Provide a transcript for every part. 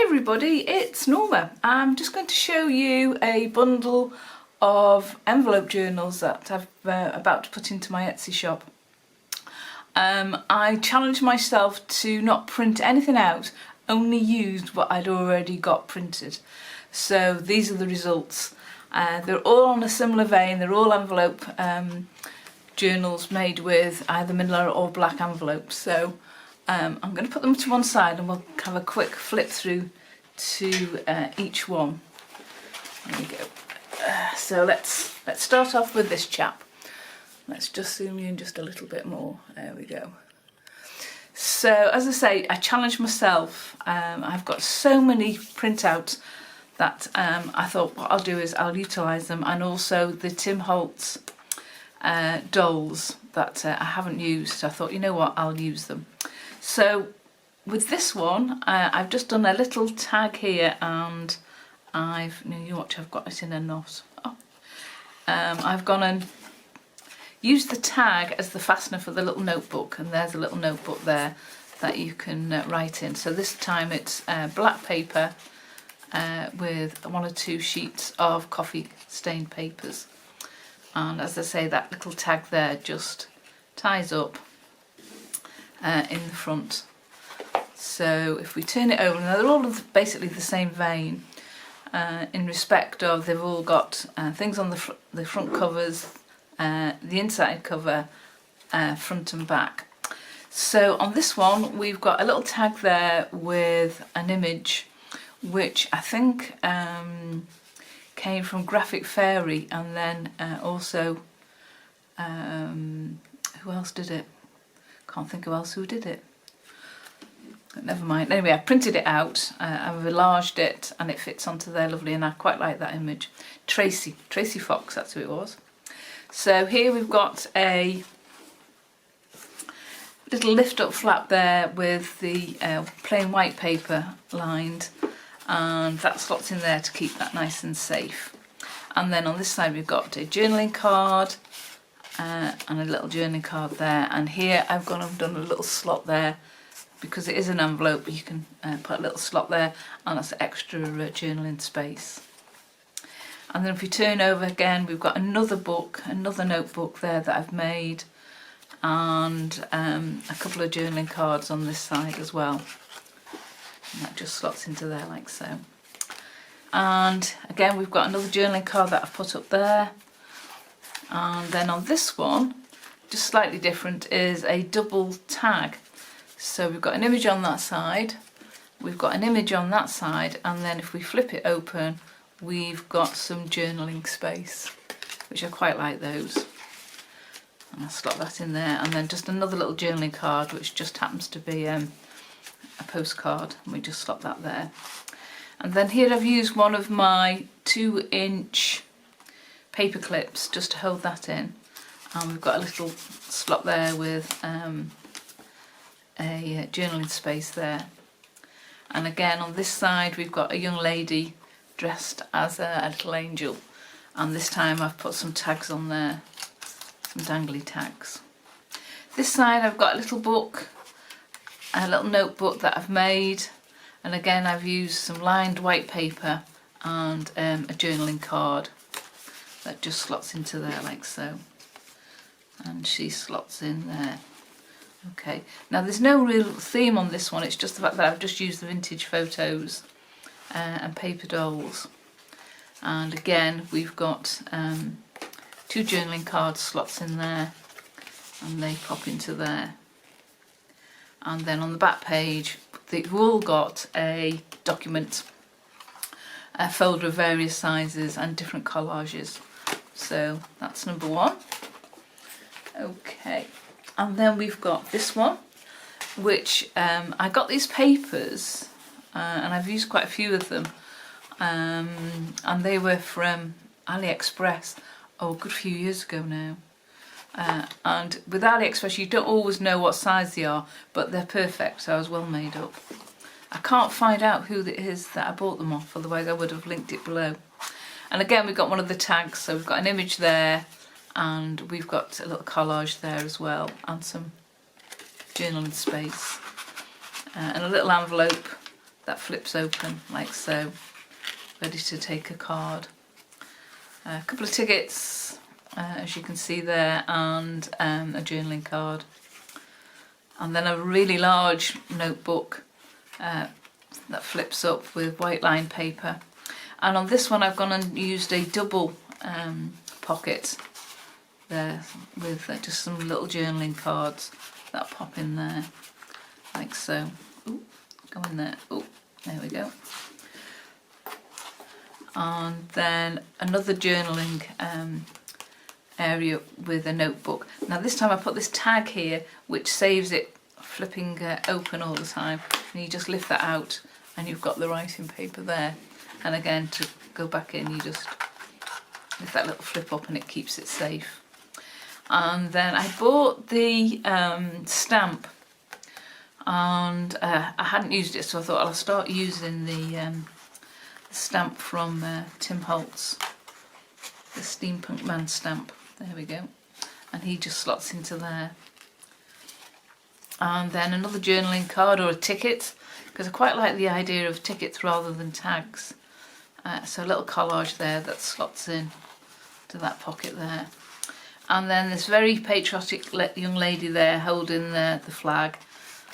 everybody, it's Norma. I'm just going to show you a bundle of envelope journals that I'm about to put into my Etsy shop. I challenged myself to not print anything out, only used what I'd already got printed. So these are the results. They're all on a similar vein, they're all envelope journals made with either manila or black envelopes. So I'm going to put them to one side and we'll have a quick flip through to each one. There we go. So let's start off with this chap. Let's just zoom in just a little bit more. There we go. So as I say, I challenged myself. I've got so many printouts that I thought what I'll do is I'll utilise them, and also the Tim Holtz dolls that I haven't used. I thought, you know what, I'll use them. So with this one, I've just done a little tag here, and I've got it in a knot. Oh. I've gone and used the tag as the fastener for the little notebook, and there's a little notebook there that you can write in. So this time it's black paper with 1 or 2 sheets of coffee stained papers. And as I say, that little tag there just ties up in the front. So if we turn it over, now they're all basically the same vein in respect of they've all got things on the front covers, the inside cover, front and back. So on this one we've got a little tag there with an image which I think came from Graphic Fairy, and then also who else did it? Can't think who else did it. Never mind. Anyway, I printed it out, I've enlarged it, and it fits onto there lovely, and I quite like that image. Tracy Fox, that's who it was. So here we've got a little lift up flap there with the plain white paper lined, and that slots in there to keep that nice and safe. And then on this side we've got a journaling card and a little journaling card there, and here I've gone and done a little slot there because it is an envelope. You can put a little slot there, and that's extra journaling space. And then if we turn over again, we've got another notebook there that I've made, and a couple of journaling cards on this side as well. And that just slots into there like so. And again, we've got another journaling card that I've put up there. And then on this one, just slightly different, is a double tag. So we've got an image on that side, we've got an image on that side, and then if we flip it open, we've got some journaling space, which I quite like those. And I'll slot that in there, and then just another little journaling card, which just happens to be a postcard, and we just slot that there. And then here I've used one of my 2-inch paper clips just to hold that in, and we've got a little slot there with a journaling space there. And again on this side we've got a young lady dressed as a little angel, and this time I've put some tags on there, some dangly tags. This side I've got a little book, a little notebook that I've made, and again I've used some lined white paper and a journaling card that just slots into there like so, and she slots in there. Okay, now there's no real theme on this one, it's just the fact that I've just used the vintage photos and paper dolls. And again we've got 2 journaling card slots in there, and they pop into there. And then on the back page they've all got a document, a folder of various sizes and different collages. So that's number 1. Okay. And then we've got this one, which I got these papers, and I've used quite a few of them, and they were from AliExpress, a good few years ago now. And with AliExpress you don't always know what size they are, but they're perfect, so I was well made up. I can't find out who it is that I bought them off, otherwise I would have linked it below. And again we've got one of the tags, so we've got an image there, and we've got a little collage there as well, and some journaling space, and a little envelope that flips open like so, ready to take a card. A couple of tickets, as you can see there, and a journaling card. And then a really large notebook that flips up with white lined paper. And on this one I've gone and used a double pocket there with just some little journaling cards that pop in there like so. Ooh, go in there. Oh, there we go. And then another journaling area with a notebook. Now this time I put this tag here which saves it flipping open all the time, and you just lift that out and you've got the writing paper there. And again, to go back in, you just lift that little flip up and it keeps it safe. And then I bought the stamp, and I hadn't used it, so I thought I'll start using the stamp from Tim Holtz, the Steampunk Man stamp. There we go. And he just slots into there. And then another journaling card or a ticket, because I quite like the idea of tickets rather than tags. So a little collage there that slots in to that pocket there. And then this very patriotic young lady there holding the flag.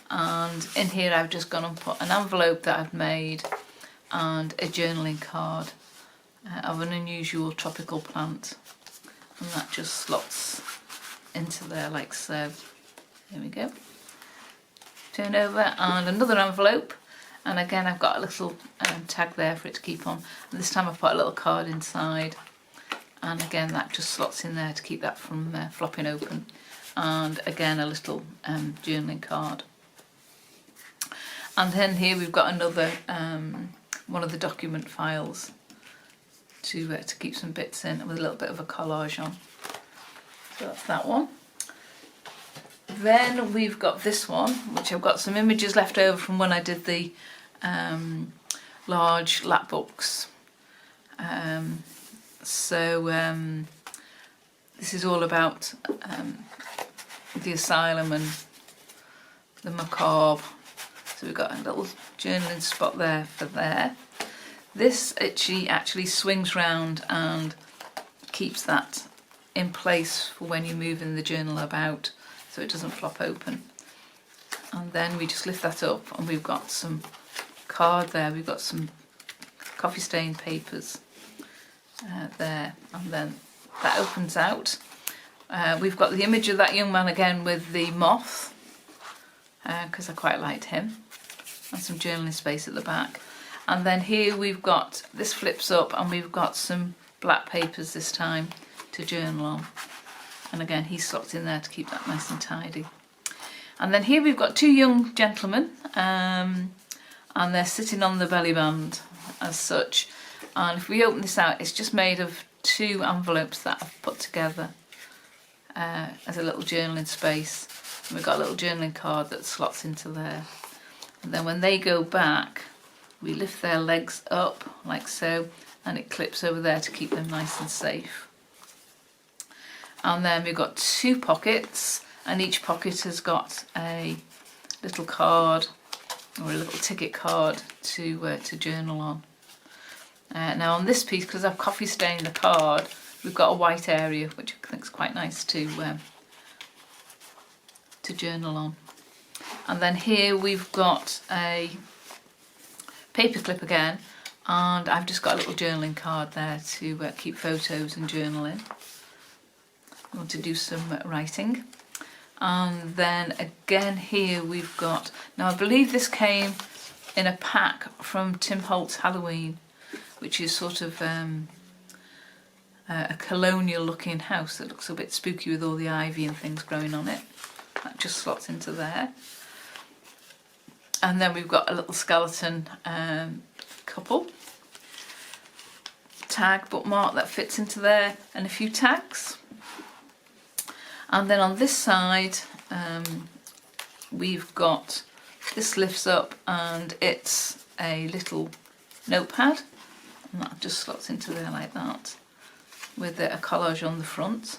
And in here I've just gone and put an envelope that I've made and a journaling card of an unusual tropical plant. And that just slots into there like so. There we go. Turn over, and another envelope, and again I've got a little tag there for it to keep on, and this time I put a little card inside, and again that just slots in there to keep that from flopping open, and again a little journaling card. And then here we've got another one of the document files to keep some bits in with a little bit of a collage on. So that's that one. Then we've got this one, which I've got some images left over from when I did the large lap books. This is all about the asylum and the macabre. So we've got a little journaling spot there for there. This actually swings round and keeps that in place for when you're moving the journal about, so it doesn't flop open. And then we just lift that up, and we've got some card there, we've got some coffee stained papers there, and then that opens out. We've got the image of that young man again with the moth, because I quite liked him, and some journaling space at the back. And then here we've got, this flips up, and we've got some black papers this time to journal on. And again, he slots in there to keep that nice and tidy. And then here we've got two young gentlemen, and they're sitting on the belly band as such. And if we open this out, it's just made of two envelopes that I've put together as a little journaling space. And we've got a little journaling card that slots into there. And then when they go back, we lift their legs up like so, and it clips over there to keep them nice and safe. And then we've got two pockets, and each pocket has got a little card or a little ticket card to journal on. Now on this piece, because I've coffee stained the card, we've got a white area which I think is quite nice to journal on. And then here we've got a paperclip again, and I've just got a little journaling card there to keep photos and journal in. I want to do some writing. And then again here we've got, now I believe this came in a pack from Tim Holtz Halloween, which is sort of a colonial looking house that looks a bit spooky with all the ivy and things growing on it. That just slots into there. And then we've got a little skeleton couple tag bookmark that fits into there, and a few tags. And then on this side we've got, this lifts up and it's a little notepad, and that just slots into there like that with a collage on the front.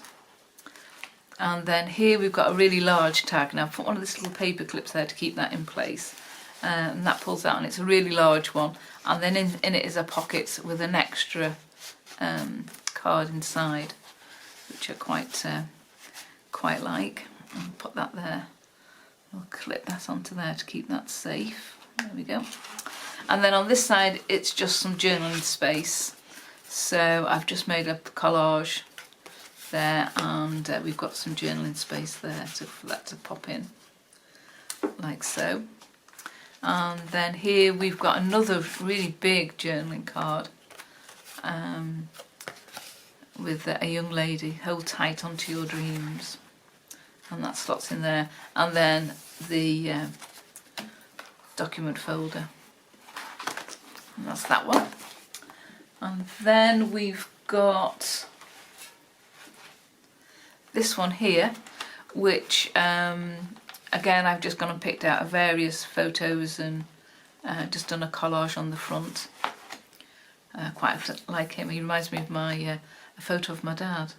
And then here we've got a really large tag. Now I've put one of these little paper clips there to keep that in place, and that pulls out, and it's a really large one. And then in it is a pocket with an extra card inside, which I quite like. I'll put that there. I'll clip that onto there to keep that safe. There we go. And then on this side it's just some journaling space. So I've just made a collage there, and we've got some journaling space there for that to pop in, like so. And then here we've got another really big journaling card with a young lady, hold tight onto your dreams, and that slots in there. And then the document folder, and that's that one. And then we've got this one here, which again I've just gone and picked out of various photos and just done a collage on the front. Quite like him. He reminds me of a photo of my dad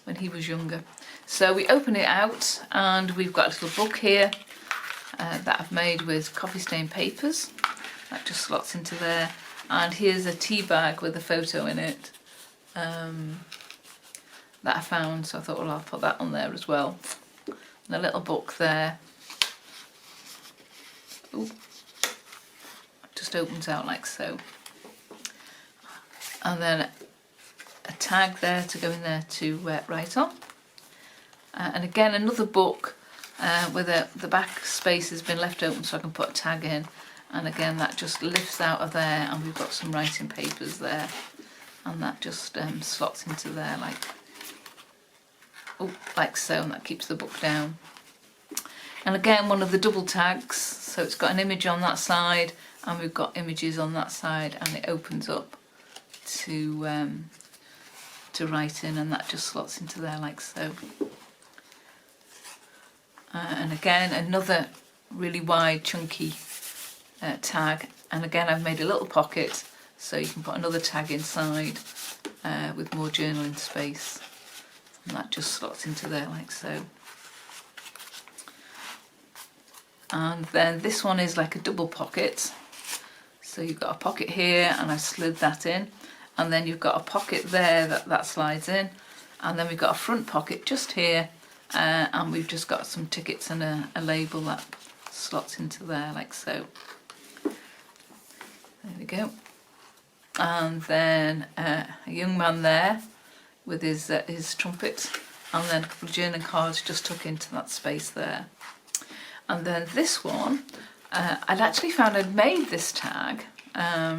when he was younger. So we open it out, and we've got a little book here that I've made with coffee stain papers. That just slots into there. And here's a tea bag with a photo in it that I found, so I thought, well, I'll put that on there as well. And a little book there. Ooh. It just opens out like so. And then a tag there to go in there to write on. And again, another book where the back space has been left open so I can put a tag in. And again, that just lifts out of there, and we've got some writing papers there. And that just slots into there like so, and that keeps the book down. And again, one of the double tags, so it's got an image on that side, and we've got images on that side, and it opens up to write in, and that just slots into there like so. And again, another really wide, chunky tag, and again I've made a little pocket so you can put another tag inside with more journaling space, and that just slots into there like so. And then this one is like a double pocket, so you've got a pocket here, and I've slid that in, and then you've got a pocket there that slides in, and then we've got a front pocket just here, and we've just got some tickets and a label that slots into there like so. There we go. And then a young man there with his trumpet, and then a couple of journaling cards just tuck into that space there. And then this one, I'd actually found I'd made this tag a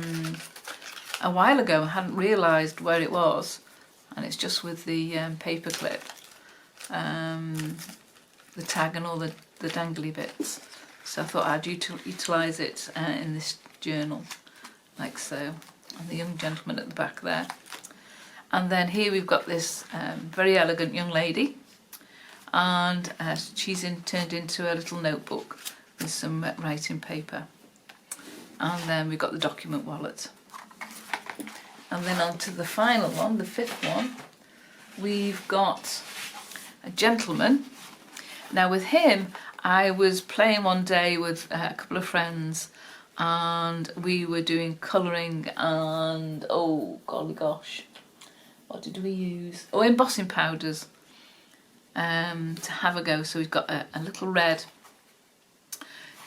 while ago and hadn't realised where it was, and it's just with the paper clip, the tag and all the dangly bits. So I thought I'd utilise it in this journal, like so. And the young gentleman at the back there. And then here we've got this very elegant young lady, and she's turned into a little notebook with some writing paper. And then we've got the document wallet. And then on to the final one, the fifth one, we've got a gentleman. Now with him, I was playing one day with a couple of friends, and we were doing colouring and, oh golly gosh, what did we use? Oh, embossing powders to have a go. So we've got a little red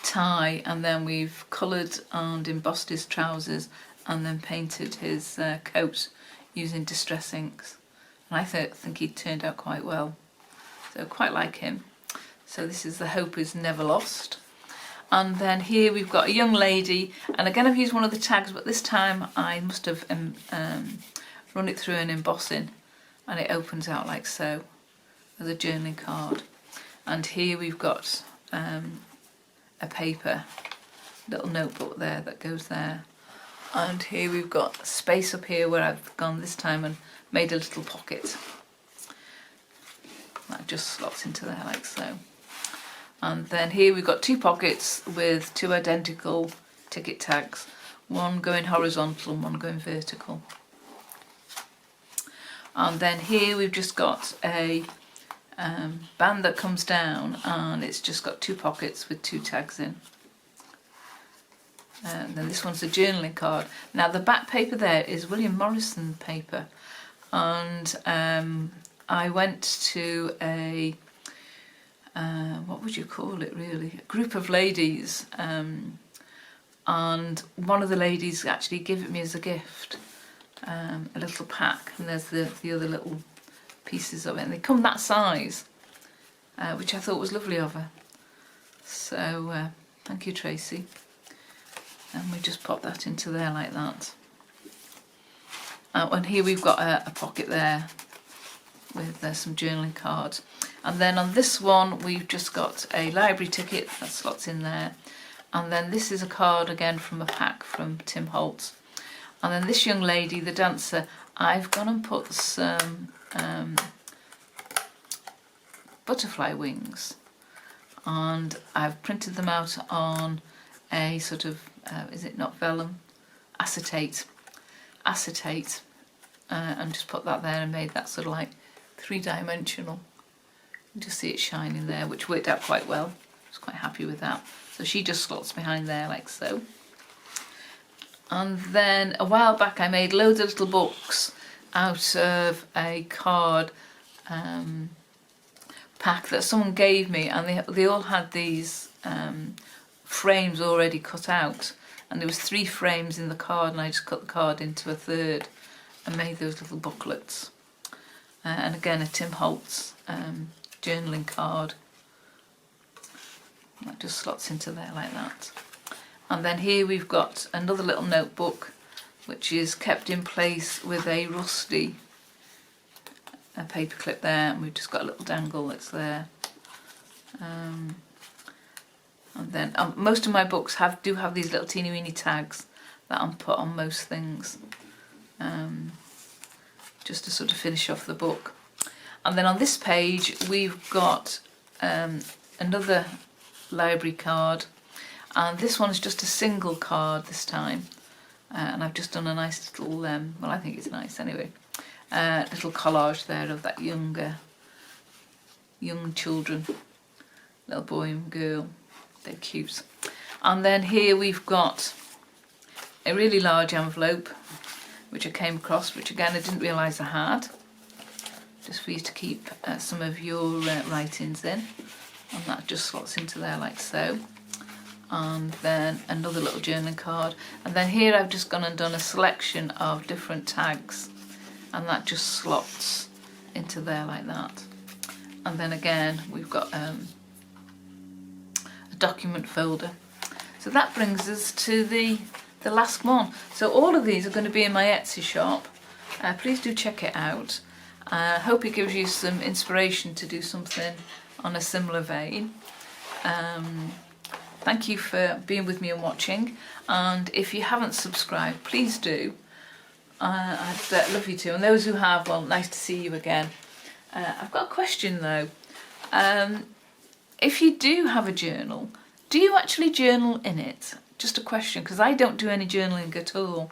tie, and then we've coloured and embossed his trousers, and then painted his coat using distress inks. And I think he turned out quite well, so quite like him. So this is The Hope Is Never Lost. And then here we've got a young lady, and again I've used one of the tags, but this time I must have run it through an embossing, and it opens out like so as a journaling card. And here we've got a paper little notebook there that goes there, and here we've got space up here where I've gone this time and made a little pocket that just slots into there like so. And then here we've got two pockets with two identical ticket tags, one going horizontal and one going vertical. And then here we've just got a band that comes down, and it's just got two pockets with two tags in. And then this one's a journaling card. Now the back paper there is William Morrison paper, and I went to a what would you call it really? A group of ladies, and one of the ladies actually gave it me as a gift, a little pack, and there's the other little pieces of it, and they come that size, which I thought was lovely of her. So thank you, Tracy. And we just pop that into there like that. And here we've got a pocket there with some journaling cards. And then on this one we've just got a library ticket that slots in there. And then this is a card again from a pack from Tim Holtz. And then this young lady, the dancer, I've gone and put some butterfly wings, and I've printed them out on a sort of is it not vellum, acetate, and just put that there and made that sort of like three-dimensional. You just see it shining there, which worked out quite well. I was quite happy with that. So she just slots behind there like so. And then a while back I made loads of little books out of a card pack that someone gave me, and they all had these frames already cut out, and there was 3 frames in the card, and I just cut the card into a third and made those little booklets. And again a Tim Holtz journaling card that just slots into there like that. And then here we've got another little notebook which is kept in place with a rusty paper clip there, and we've just got a little dangle that's there. And then most of my books do have these little teeny weeny tags that I'm put on most things, just to sort of finish off the book. And then on this page we've got another library card, and this one's just a single card this time, and I've just done a nice little, well I think it's nice anyway, little collage there of that young children, little boy and girl. They're cute. And then here we've got a really large envelope which I came across, which again I didn't realise I had, just for you to keep some of your writings in, and that just slots into there like so. And then another little journaling card, and then here I've just gone and done a selection of different tags, and that just slots into there like that. And then again we've got a document folder. So that brings us to the last one. So all of these are going to be in my Etsy shop. Please do check it out. I hope it gives you some inspiration to do something on a similar vein. Thank you for being with me and watching, and if you haven't subscribed, please do. I'd love you to, and those who have, well, nice to see you again. I've got a question though. If you do have a journal, do you actually journal in it? Just a question, because I don't do any journaling at all.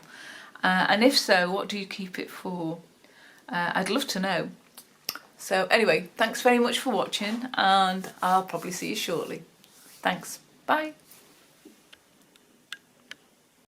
And if so, what do you keep it for? I'd love to know. So anyway, thanks very much for watching, and I'll probably see you shortly. Thanks. Bye.